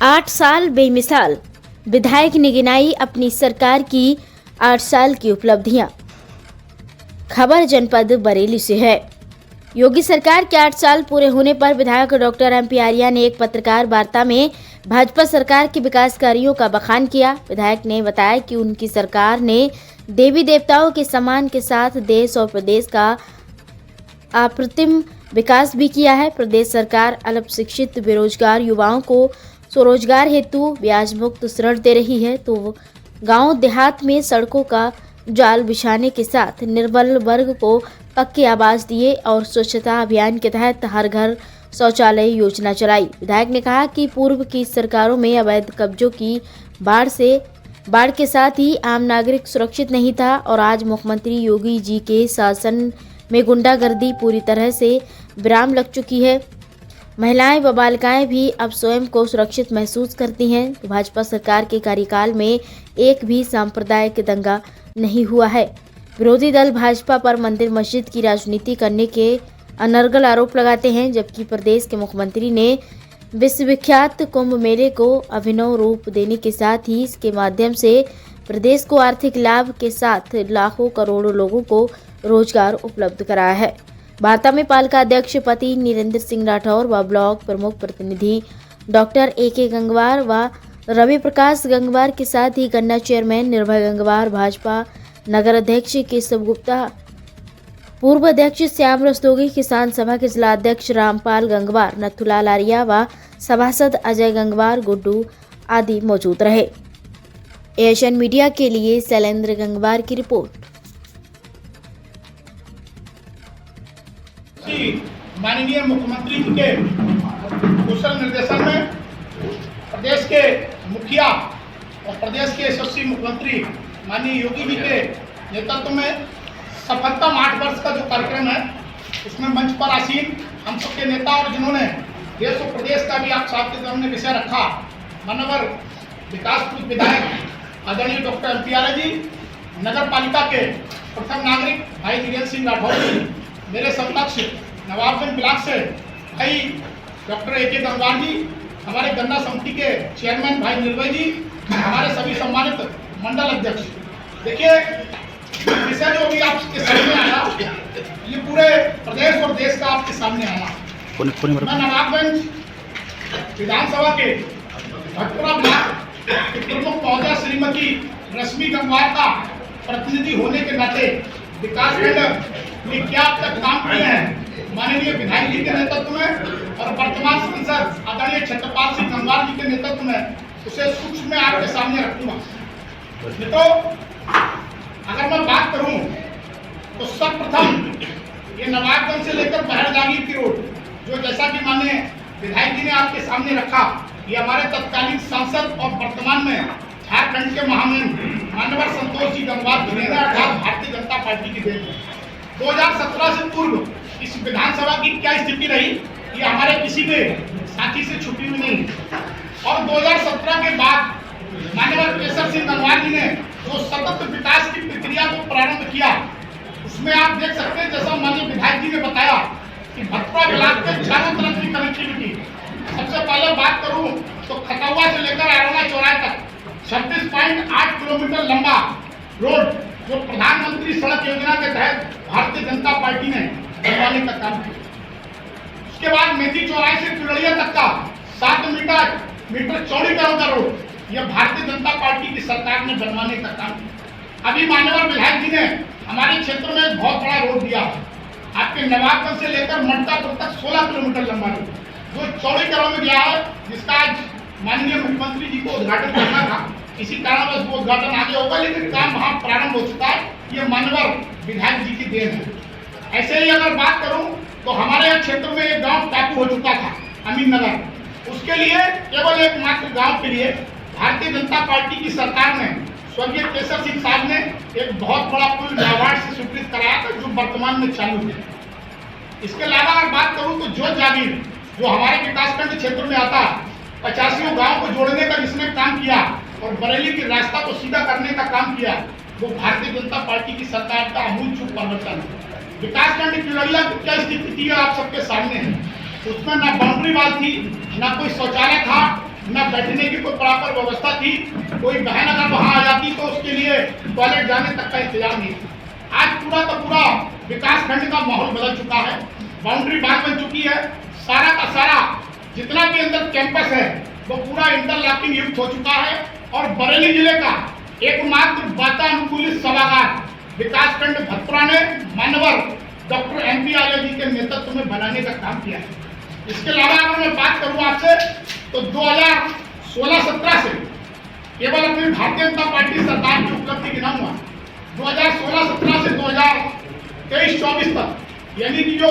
8 साल बेमिसाल, विधायक ने गिनाई अपनी सरकार की 8 साल की उपलब्धियां। खबर जनपद बरेली से है। योगी सरकार के 8 साल पूरे होने पर विधायक डॉक्टर एमपी आर्या ने एक पत्रकार वार्ता में भाजपा सरकार के विकास कार्यों का बखान किया। विधायक ने बताया कि उनकी सरकार ने देवी देवताओं के सम्मान के साथ देश और प्रदेश का अप्रतिम विकास भी किया है। प्रदेश सरकार अल्प शिक्षित बेरोजगार युवाओं को स्वरोजगार हेतु ब्याज मुक्त ऋण दे रही है, तो गांव देहात में सड़कों का जाल बिछाने के साथ निर्बल वर्ग को पक्के आवास दिए और स्वच्छता अभियान के तहत हर घर शौचालय योजना चलाई। विधायक ने कहा कि पूर्व की सरकारों में अवैध कब्जों की बाढ़ के साथ ही आम नागरिक सुरक्षित नहीं था और आज मुख्यमंत्री योगी जी के शासन में गुंडागर्दी पूरी तरह से विराम लग चुकी है। महिलाएं व बालिकाएं भी अब स्वयं को सुरक्षित महसूस करती हैं। तो भाजपा सरकार के कार्यकाल में एक भी सांप्रदायिक दंगा नहीं हुआ है। विरोधी दल भाजपा पर मंदिर मस्जिद की राजनीति करने के अनर्गल आरोप लगाते हैं, जबकि प्रदेश के मुख्यमंत्री ने विश्वविख्यात कुंभ मेले को अभिनव रूप देने के साथ ही इसके माध्यम से प्रदेश को आर्थिक लाभ के साथ लाखों करोड़ों लोगों को रोजगार उपलब्ध कराया है। वार्ता में पालिका अध्यक्ष पति नीरेंद्र सिंह राठौर व ब्लॉक प्रमुख प्रतिनिधि डॉक्टर ए.के. गंगवार व रवि प्रकाश गंगवार के साथ ही गन्ना चेयरमैन निर्भय गंगवार, भाजपा नगर अध्यक्ष केशव गुप्ता, पूर्व अध्यक्ष श्याम रस्तोगी, किसान सभा के जिला अध्यक्ष रामपाल गंगवार, नथुलाल आर्या व सभासद अजय गंगवार, गुड्डू आदि मौजूद रहे। एशियन मीडिया के लिए शैलेंद्र गंगवार की रिपोर्ट। माननीय मुख्यमंत्री जी के कुशल निर्देशन में प्रदेश के मुखिया और प्रदेश के यशस्वी मुख्यमंत्री माननीय योगी जी के नेतृत्व में सफलतम 8 वर्ष का जो कार्यक्रम है, उसमें मंच पर आसीन हम सबके नेता और जिन्होंने देश और प्रदेश का भी आप सबके सामने विषय रखा, माननीय विकास विधायक आदरणीय डॉक्टर एमपी आर्या जी, नगर पालिका के प्रथम नागरिक भाई नीरेंद्र सिंह राठौर जी, मेरे समकक्ष नवाबगंज ब्लॉक से भाई डॉक्टर ए.के. गंगवार जी, हमारे गन्ना समिति के चेयरमैन भाई निर्भय जी, हमारे सभी सम्मानित मंडल अध्यक्ष। देखिए, विषय जो भी आपके सामने आया, ये पूरे प्रदेश और देश का आपके सामने आया। मैं नवाबगंज विधानसभा के भटपुरा ब्लॉक के प्रमुख महोदया श्रीमती रश्मि गंगवार का प्रतिनिधि होने के नाते विकास में क्या अब तक काम किए हैं माननीय विधायक जी के नेतृत्व में और वर्तमान सांसद आदरणीय छत्रपाल सिंह गंगवार जी के नेतृत्व में, उसे सूक्ष्म में आपके सामने रखूंगा। तो अगर मैं बात करूं तो सर्वप्रथम ये नवाबगंज से लेकर बहर जागीर की रोड, जो जैसा कि माननीय विधायक जी ने आपके सामने रखा, ये हमारे तत्कालीन सांसद और वर्तमान में झारखंड के महामहिम माननीय संतोष जी गंगवार जी ने अर्थात भारतीय जनता पार्टी की देन है। 2017 से पूर्व इस विधानसभा की क्या स्थिति रही, ये हमारे किसी भी साथी से छुपी हुई नहीं। और 2017 के बाद माननीय केशव सिंह गंगवार जी ने जो सतत विकास की प्रक्रिया को प्रारंभ किया, उसमें आप देख सकते हैं, जैसा माननीय विधायक जी ने बताया कि भटपुरा ब्लॉक के चारों तरफ की कनेक्टिविटी। सबसे पहले बात करूं तो खतौआ से लेकर अरोड़ा चौराहे तक 36.8 किलोमीटर लंबा रोड, जो प्रधानमंत्री सड़क योजना के तहत भारतीय जनता पार्टी ने बनवाने का काम किया। उसके बाद मेथी चौराहे से चुरड़िया तक का 7 मीटर चौड़ीकरण का रोड, यह भारतीय जनता पार्टी की सरकार ने बनवाने का काम किया। अभी माननीय विधायक जी ने हमारे क्षेत्र में एक बहुत बड़ा रोड दिया, आपके नवाबगंज से लेकर मंडतापुर तक 16 किलोमीटर लंबा रोड, जो चौड़ीकरण में गया है, जिसका आज माननीय मुख्यमंत्री जी को उद्घाटन करना था। इसी कारणवश वो उद्घाटन आगे होगा, लेकिन काम वहां प्रारंभ हो चुका है। ये माननीय विधायक जी की देन है। ऐसे ही अगर बात करूं तो हमारे यहाँ क्षेत्र में एक गांव टापू हो चुका था, अमीन नगर। उसके लिए केवल एक मात्र गांव के लिए भारतीय जनता पार्टी की सरकार ने स्वर्गीय केशव सिंह साहब ने एक बहुत बड़ा पुल नाबार्ड से स्वीकृत कराया था, जो वर्तमान में चालू है। इसके अलावा अगर बात करूं तो जो जागीर, जो हमारे विकासखंड क्षेत्र में आता, 85 गाँव को जोड़ने का जिसने काम किया और बरेली के रास्ता को सीधा करने का काम किया, वो भारतीय जनता पार्टी की सरकार का अमूलचूल परिवर्तन है। विकासखंड चुरड़िया की क्या स्थिति थी आप सबके सामने है। उसमें ना बाउंड्री वाल थी, ना कोई शौचालय था, न बैठने की कोई प्रॉपर व्यवस्था थी। कोई बहन अगर वहाँ आ जाती तो उसके लिए टॉयलेट जाने तक का इंतजाम नहीं था। आज पूरा का पूरा विकास खंड का माहौल बदल चुका है, बाउंड्री बात बन चुकी है, सारा का सारा जितना भी अंदर कैंपस है वो पूरा इंटरलॉकिंग युक्त हो चुका है। और बरेली जिले का एकमात्र वातानुकूलित सभागार विकासखंड भतपुरा ने मानवर डॉक्टर MP आर्य जी के नेतृत्व में बनाने का काम किया है। इसके अलावा अगर मैं बात करूं आपसे तो 2016-17 से केवल अपनी भारतीय जनता पार्टी सरकार की उपलब्धि गिनाऊंगा। 2016-17 से 2023-24 तक यानी कि जो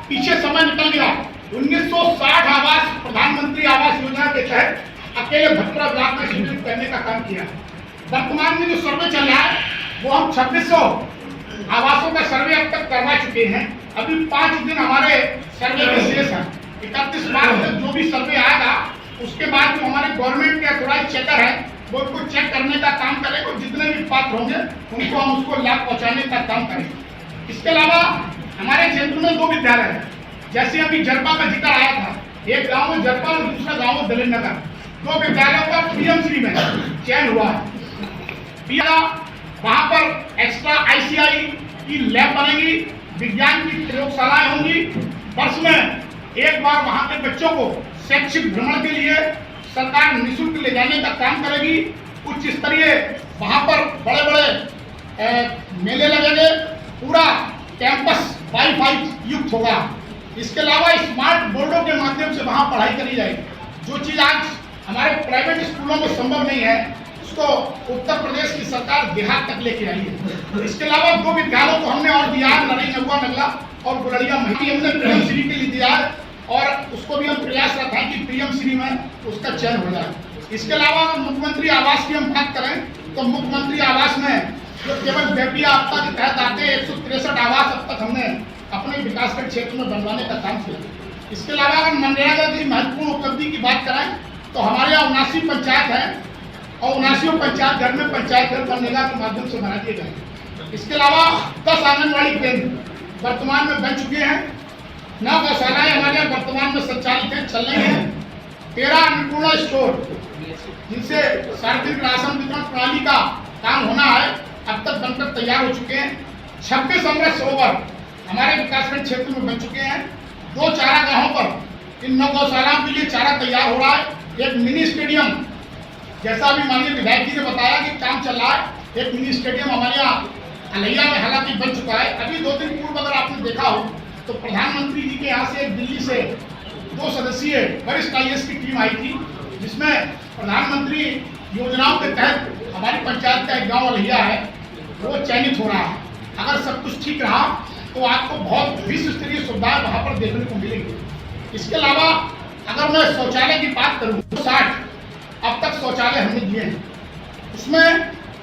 पीछे समय निकल गया, 1960 आवास प्रधानमंत्री आवास योजना के तहत अकेले भतपुरा ब्लॉक में स्वीकृत करने का काम किया। वर्तमान में जो सर्वे चल रहा है वो हम 2600 आवासों का सर्वे अब तक करवा चुके हैं। अभी 5 दिन हमारे सर्वे के शेष हैं। 31 मार्च तक जो भी सर्वे आएगा उसके बाद जो हमारे गवर्नमेंट के अथॉराइज चेकर है वो उनको चेक करने का काम करेंगे और जितने भी पात्र होंगे उनको हम उसको लाभ पहुंचाने का काम करेंगे। इसके अलावा हमारे क्षेत्र में 2 विद्यालय हैं, जैसे अभी जरपा का जिक्र आया था, एक गाँव में जरपा और दूसरा गाँव में दलित नगर। 2 विद्यालयों का PM-श्री में चयन हुआ है। वहाँ पर एक्स्ट्रा ICI की लैब बनेगी, विज्ञान की प्रयोगशालाएं होंगी। वर्ष में एक बार वहाँ के बच्चों को शैक्षिक भ्रमण के लिए सरकार निःशुल्क ले जाने का काम करेगी। उच्च स्तरीय वहाँ पर बड़े बड़े मेले लगेंगे, पूरा कैंपस वाईफाई युक्त होगा। इसके अलावा स्मार्ट बोर्डों के माध्यम से वहाँ पढ़ाई करी जाएगी। जो चीज़ आज हमारे प्राइवेट स्कूलों में संभव नहीं है उसको उत्तर प्रदेश की सरकार बिहार तक लेके आई है। इसके अलावा 2 विद्यालयों को हमने और दिया है, नरई नगुआ नगला और गुलरिया महिला हमने PM-श्री के लिए दिया है और उसको भी हम प्रयासरत हैं कि PM-श्री में उसका चयन हो जाए। इसके अलावा मुख्यमंत्री आवास की हम बात करें तो मुख्यमंत्री आवास में जो केवल व्यापी आपदा के तहत आते 163 आवास अब तक हमने अपने विकासखंड क्षेत्र में बनवाने का काम किया। इसके अलावा अगर मनरेगा की महत्वपूर्ण उपलब्धि की बात करें तो हमारे यहाँ 79 पंचायत है और 79 पंचायत घर में पंचायत घर मनरेगा के माध्यम से बना दिए गए। इसके अलावा 10 आंगनबाड़ी केंद्र वर्तमान में बन चुके हैं। 9 गौशालाएं हमारे यहाँ वर्तमान में संचालित हैं, चल रही हैं। 13 अन्नपूर्णा स्टोर जिनसे सार्वजनिक राशन वितरण प्रणाली का काम होना है अब तक बनकर तैयार हो चुके हैं। 26 अमृत सरोवर हमारे विकासखंड क्षेत्र में बन चुके हैं। 2 चारागाहों पर इन 9 गौशालाओं के लिए चारा तैयार हो रहा है। एक मिनी स्टेडियम, जैसा अभी माननीय विधायक जी ने बताया कि काम चल रहा है, एक मिनी स्टेडियम हमारे यहाँ अलैया में हालांकि बन चुका है। अभी 2 दिन पूर्व अगर आपने देखा हो तो प्रधानमंत्री जी के यहाँ से एक दिल्ली से 2 सदस्यीय वरिष्ठ IAS की टीम आई थी, जिसमें प्रधानमंत्री योजनाओं के तहत हमारी पंचायत का एक गाँव अलैया है वो चयनित हो रहा है। अगर सब कुछ ठीक रहा तो आपको बहुत विश्व स्तरीय सुविधाएं वहाँ पर देखने को मिलेंगी। इसके अलावा अगर मैं शौचालय की बात करूँ तो 60 अब तक शौचालय हमने दिए हैं, उसमें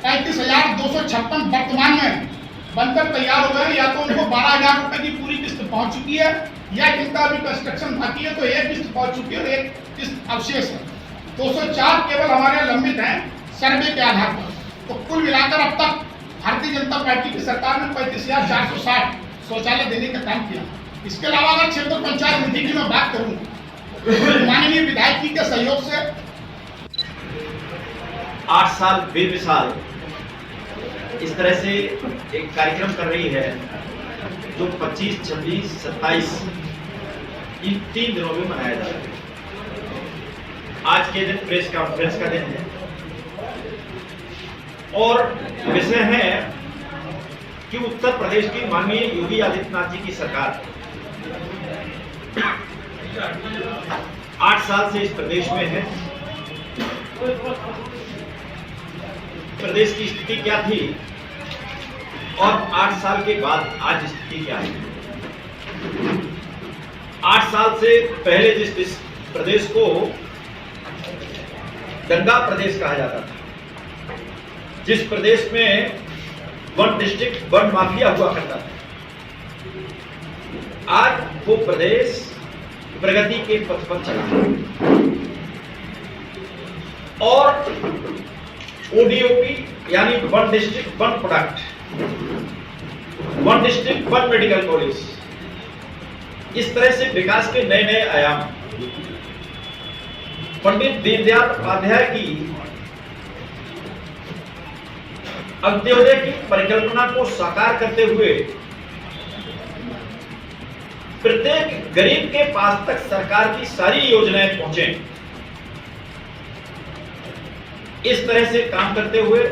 35,256 वर्तमान में बनकर तैयार हो गए। या तो उनको 12,000 रुपए की पूरी किस्त पहुंच चुकी है या जिनका अभी कंस्ट्रक्शन बाकी है तो एक किस्त पहुंच चुकी है और एक किस्त अवशेष है। 204 केवल हमारे लंबित हैं सर्वे के आधार पर। तो कुल मिलाकर अब तक भारतीय जनता पार्टी की सरकार ने 35,460 शौचालय देने का काम किया। इसके अलावा अगर क्षेत्र पंचायत निधि की मैं बात करूँ माननीय विधायक जी के सहयोग से 8 साल बेमिसाल इस तरह से एक कार्यक्रम कर रही है जो 25, 26, 27 इन 3 दिनों में मनाया जा रहा है। आज के दिन प्रेस कॉन्फ्रेंस का दिन है और विषय है कि उत्तर प्रदेश की माननीय योगी आदित्यनाथ जी की सरकार 8 साल से इस प्रदेश में है। प्रदेश की स्थिति क्या थी और 8 साल के बाद आज स्थिति क्या है। 8 साल से पहले जिस प्रदेश को दंगा प्रदेश कहा जाता था, जिस प्रदेश में वन डिस्ट्रिक्ट वन माफिया हुआ करता था, आज वो प्रदेश प्रगति के पथ पर चला और ODOP यानी one district one product, one district one medical college, इस तरह से विकास के नए नए आयाम। पंडित दीनदयाल उपाध्याय की अंत्योदय की परिकल्पना को साकार करते हुए प्रत्येक गरीब के पास तक सरकार की सारी योजनाएं पहुंचे, इस तरह से काम करते हुए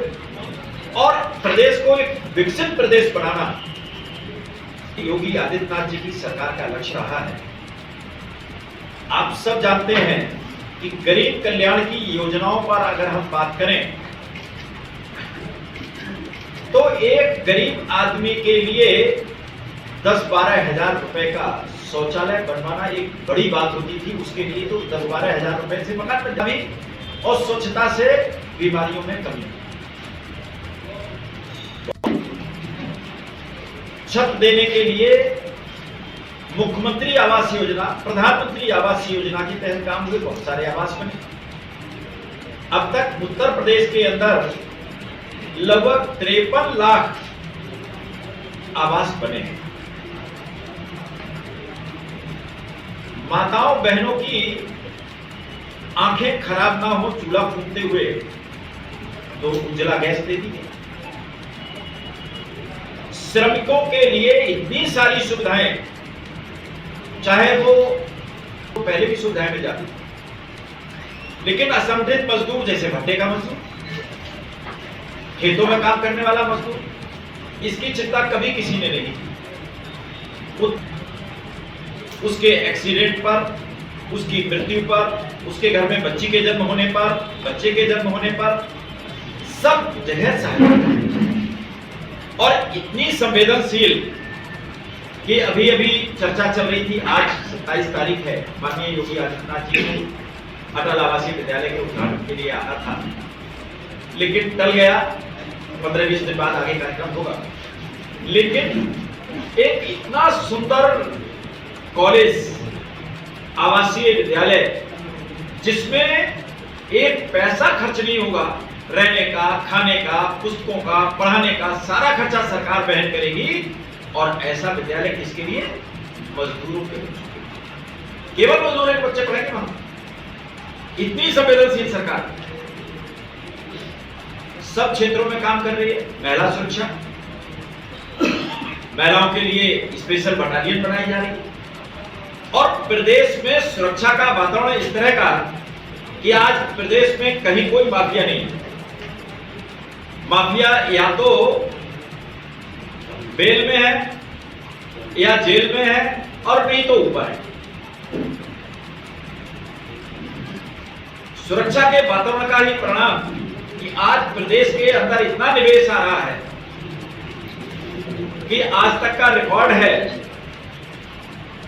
और प्रदेश को एक विकसित प्रदेश बनाना योगी आदित्यनाथ जी की सरकार का लक्ष्य रहा है। आप सब जानते हैं कि गरीब कल्याण की योजनाओं पर अगर हम बात करें तो एक गरीब आदमी के लिए 10-12 हजार रुपए का शौचालय बनवाना एक बड़ी बात होती थी। उसके लिए तो 10-12 हजार रुपए से मकान बन जाए और स्वच्छता से बीमारियों में कमी। छत देने के लिए मुख्यमंत्री आवास योजना, प्रधानमंत्री आवास योजना के तहत काम हुए, बहुत सारे आवास बने। अब तक उत्तर प्रदेश के अंदर लगभग 53 लाख आवास बने हैं। माताओं बहनों की आंखें खराब ना हो चूल्हा फूंकते हुए तो उज्ज्वला गैस दे दी है। श्रमिकों के लिए इतनी सारी सुविधाएं, चाहे वो पहले भी सुविधाएं मिल जाती, लेकिन असंगठित मजदूर जैसे भट्टे का मजदूर, खेतों में काम करने वाला मजदूर, इसकी चिंता कभी किसी ने नहीं की। उसके एक्सीडेंट पर, उसकी मृत्यु पर, उसके घर में बच्ची के जन्म होने पर, बच्चे के जन्म होने पर सब जगह सहायता और इतनी संवेदनशील कि अभी अभी चर्चा चल रही थी, आज 27 तारीख है, माननीय योगी आदित्यनाथ जी को अटल आवासीय विद्यालय के उद्घाटन के लिए आना था, लेकिन टल गया। 15-20 दिन बाद आगे कार्यक्रम होगा। लेकिन एक इतना सुंदर कॉलेज, आवासीय विद्यालय जिसमें एक पैसा खर्च नहीं होगा, रहने का, खाने का, पुस्तकों का, पढ़ाने का सारा खर्चा सरकार वहन करेगी। और ऐसा विद्यालय किसके लिए? मजदूरों के बच्चों, केवल मजदूरों के बच्चे पढ़ेंगे वहां। इतनी संवेदनशील सरकार सब क्षेत्रों में काम कर रही है। महिला सुरक्षा, महिलाओं के लिए स्पेशल बटालियन बनाई जा रही है और प्रदेश में सुरक्षा का वातावरण इस तरह का कि आज प्रदेश में कहीं कोई माफिया नहीं है। माफिया या तो बेल में है या जेल में है और नहीं तो ऊपर है। सुरक्षा के वातावरण का ही परिणाम कि आज प्रदेश के अंदर इतना निवेश आ रहा है कि आज तक का रिकॉर्ड है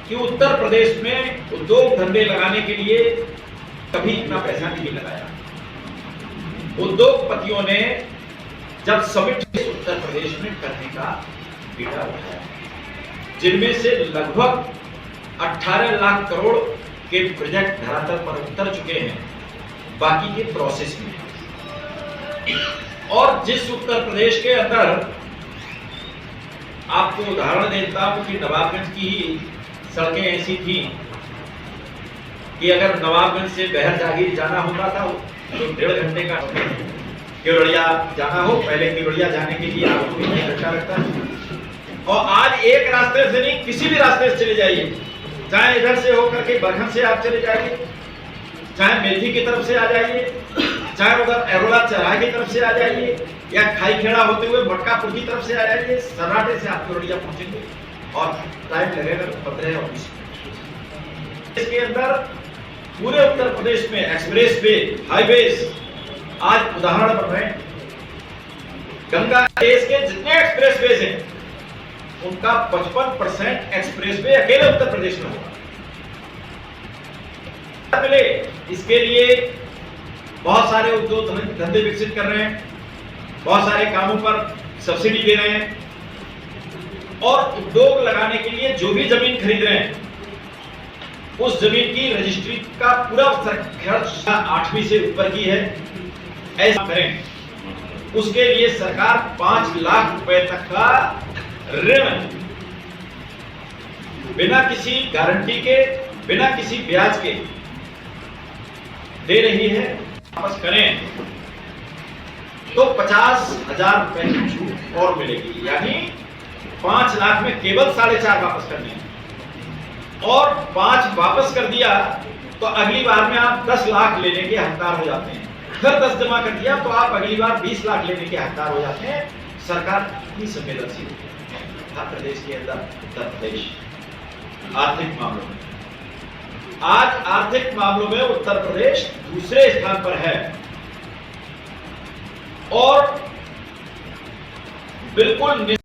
कि उत्तर प्रदेश में उद्योग धंधे लगाने के लिए कभी इतना पैसा नहीं लगाया। उद्योगपतियों ने जब समिट उत्तर प्रदेश में करने का बीड़ा उठाया, जिनमें से लगभग 18 लाख करोड़ के प्रोजेक्ट धरातल पर उतर चुके हैं, बाकी के प्रोसेस में। और जिस उत्तर प्रदेश के अंदर आपको उदाहरण देता हूं कि नवाबगंज की ही सड़कें ऐसी थी कि अगर नवाबगंज से बहर जागीर जाना होता था तो 1.5 घंटे का, केवड़िया जाना हो, पहले केवड़िया जाने के लिए आपको 1 घंटा लगता है। और आज एक रास्ते से नहीं, किसी भी रास्ते से चले जाइए, चाहे इधर से होकर के बरखन से आप चले जाइए, चाहे मेथी की तरफ से आ जाइए, चाहे उधर एरोला चौराहे की तरफ से आ जाइए, या खाई खेड़ा होते हुए मटकापुर की तरफ से आ जाइए, सराटे से आप केवड़िया पहुंचेंगे और टाइम लगेगा 15 और 20 मिनट। इसके अंदर पूरे उत्तर प्रदेश में एक्सप्रेस वे, हाईवेज आज उदाहरण बन रहे हैं। गंगा देश के जितने एक्सप्रेस वे हैं उनका 55% एक्सप्रेस वे अकेले उत्तर प्रदेश में होगा। इसके लिए बहुत सारे उद्योग धंधे विकसित कर रहे हैं, बहुत सारे कामों पर सब्सिडी दे रहे हैं और उद्योग लगाने के लिए जो भी जमीन खरीद रहे हैं उस जमीन की रजिस्ट्री का पूरा खर्च 8वीं से ऊपर की है, ऐसा करें। उसके लिए सरकार 5 लाख रुपए तक का ऋण बिना किसी गारंटी के, बिना किसी ब्याज के दे रही है, वापस करें तो 50,000 रुपए की छूट और मिलेगी, यानी 5 लाख में केवल 4.5 वापस करने हैं। और 5 वापस कर दिया तो अगली बार में आप 10 लाख लेने के हकदार हो जाते हैं। फिर 10 जमा कर दिया तो आप अगली बार 20 लाख लेने के हकदार हो जाते हैं। सरकार इतनी संवेदनशील है प्रदेश के अंदर, उत्तर प्रदेश आर्थिक मामलों में। आज आर्थिक मामलों में उत्तर प्रदेश दूसरे स्थान पर है और बिल्कुल